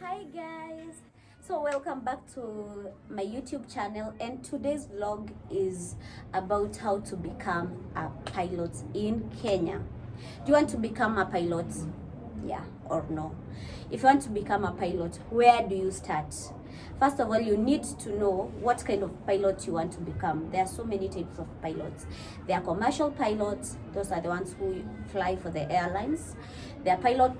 Hi guys, so welcome back to my YouTube channel, and today's vlog is about how to become a pilot in Kenya. Do you want to become a pilot? Yeah or no? If you want to become a pilot, where do you start? First of all, you need to know what kind of pilot you want to become. There are so many types of pilots. There are commercial pilots, those are the ones who fly for the airlines. There are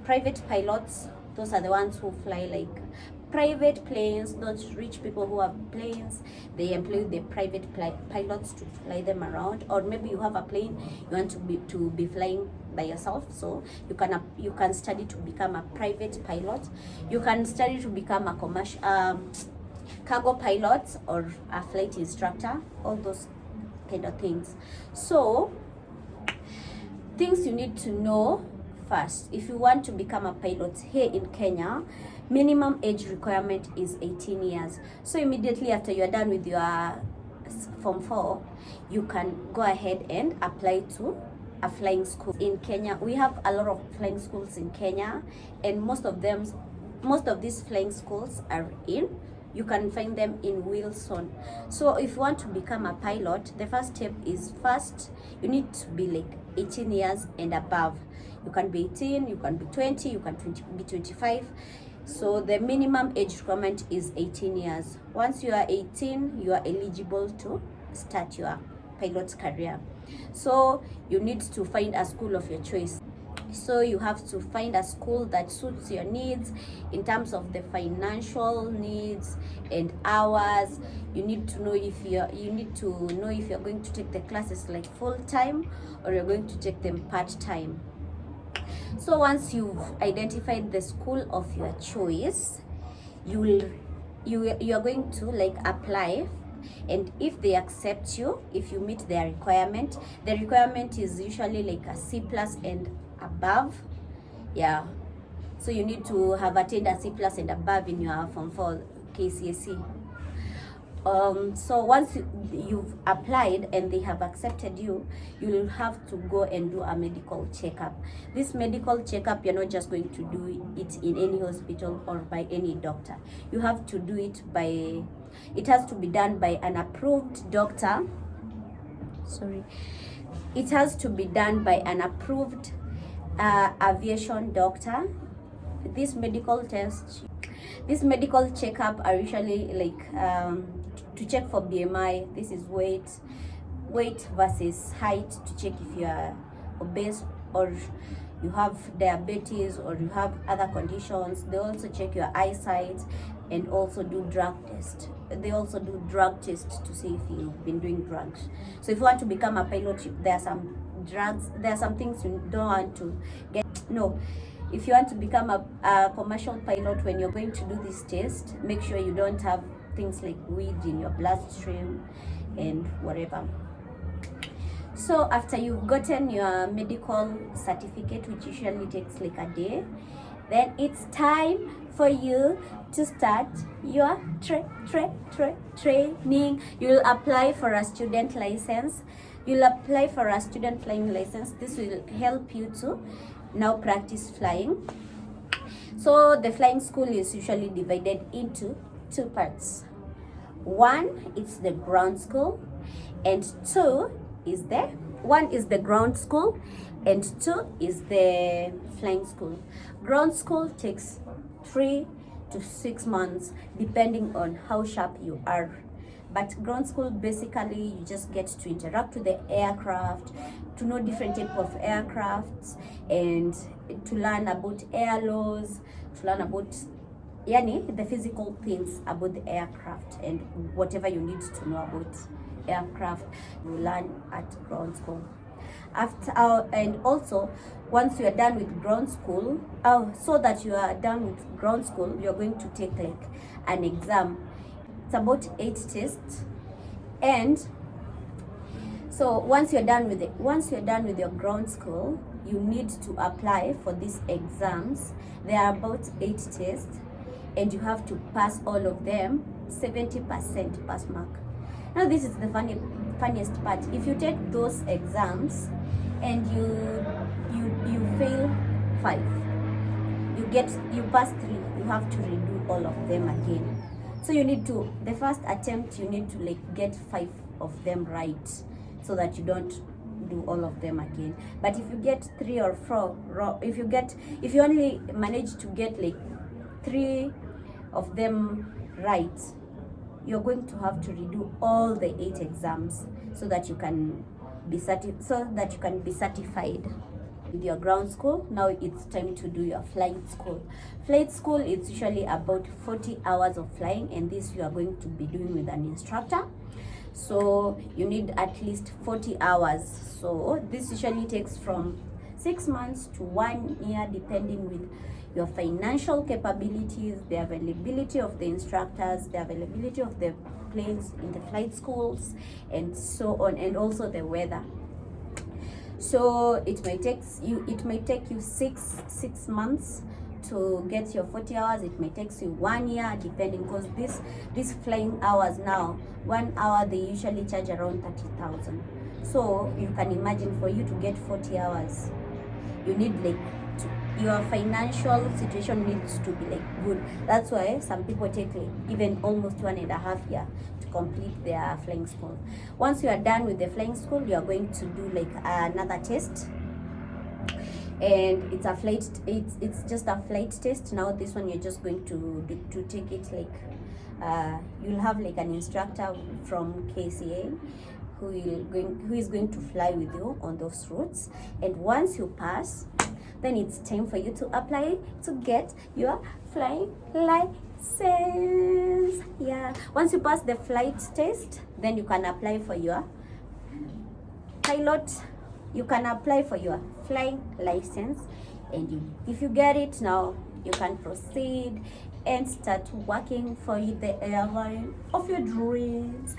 private pilots, those are the ones who fly like private planes, not rich people who have planes. They employ the private pilots to fly them around. Or maybe you have a plane, you want to be flying by yourself, so you can study to become a private pilot. You can study to become a commercial cargo pilot or a flight instructor, all those kind of things. So things you need to know first, if you want to become a pilot here in Kenya, minimum age requirement is 18 years. So immediately after you're done with your Form 4, you can go ahead and apply to a flying school in Kenya. We have a lot of flying schools in Kenya, and most of these flying schools are you can find them in Wilson. So if you want to become a pilot, the first step is you need to be like 18 years and above. You can be 18, you can be 20, you can be 25. So the minimum age requirement is 18 years. Once you are 18, you are eligible to start your pilot career. So you need to find a school of your choice. So you have to find a school that suits your needs in terms of the financial needs and hours. You need to know if you're going to take the classes like full time or you're going to take them part time. So once you've identified the school of your choice, you are going to like apply, and if they accept you, if you meet their requirement, the requirement is usually like a C+ and above. Yeah, so you need to have attained a C+ and above in your Form 4 KCSE. So once you've applied and they have accepted you, you will have to go and do a medical checkup. This medical checkup, you're not just going to do it in any hospital or by any doctor. You have to do it it has to be done by an approved doctor. It has to be done by an approved aviation doctor. This medical checkup are usually like to check for BMI. This is weight versus height, to check if you are obese or you have diabetes or you have other conditions. They also check your eyesight and also do drug test. They also do drug tests to see if you've been doing drugs. So if you want to become a pilot, there are some things you don't want to get. No, if you want to become a commercial pilot, when you're going to do this test, make sure you don't have things like weed in your bloodstream and whatever. So after you've gotten your medical certificate, which usually takes like a day, then it's time for you to start your training. You'll apply for a student license. You'll apply for a student flying license. This will help you to now practice flying. So the flying school is usually divided into two parts. One is the ground school, and one is the ground school, and two is the flying school. Ground school takes 3 to 6 months depending on how sharp you are. But ground school, basically you just get to interact with the aircraft, to know different type of aircrafts, and to learn about air laws, to learn about the physical things about the aircraft, and whatever you need to know about aircraft you learn at ground school. And also once you are done with ground school, you're going to take like an exam. It's about 8 tests, and so once you're done with your ground school, you need to apply for these exams. There are about 8 tests, and you have to pass all of them, 70% pass mark. Now this is the funniest part. If you take those exams and you fail 5, you you pass 3, you have to redo all of them again. So you need to, the first attempt, you need to like get 5 of them right, so that you don't do all of them again. But if you get 3 or 4, if you only manage to get like 3 of them right, you're going to have to redo all the 8 exams so that you can be certified with your ground school. Now it's time to do your flight school. Flight school is usually about 40 hours of flying, and this you are going to be doing with an instructor. So you need at least 40 hours. So this usually takes from 6 months to 1 year, depending with your financial capabilities, the availability of the instructors, the availability of the planes in the flight schools, and so on, and also the weather. So it may take you 6 months to get your 40 hours. It may take you 1 year, depending, because these flying hours now, 1 hour they usually charge around 30,000. So you can imagine, for you to get 40 hours, you need like your financial situation needs to be like good. That's why some people take like even almost 1.5 years to complete their flying school. Once you are done with the flying school, you are going to do like another test, and it's just a flight test. Now this one you're just going to take it like you'll have like an instructor from KCA who is going to fly with you on those routes. And once you pass, then it's time for you to apply to get your flying license. Yeah, once you pass the flight test, then you can apply for your pilot, you can apply for your flying license, and if you get it, now you can proceed and start working for the airline of your dreams.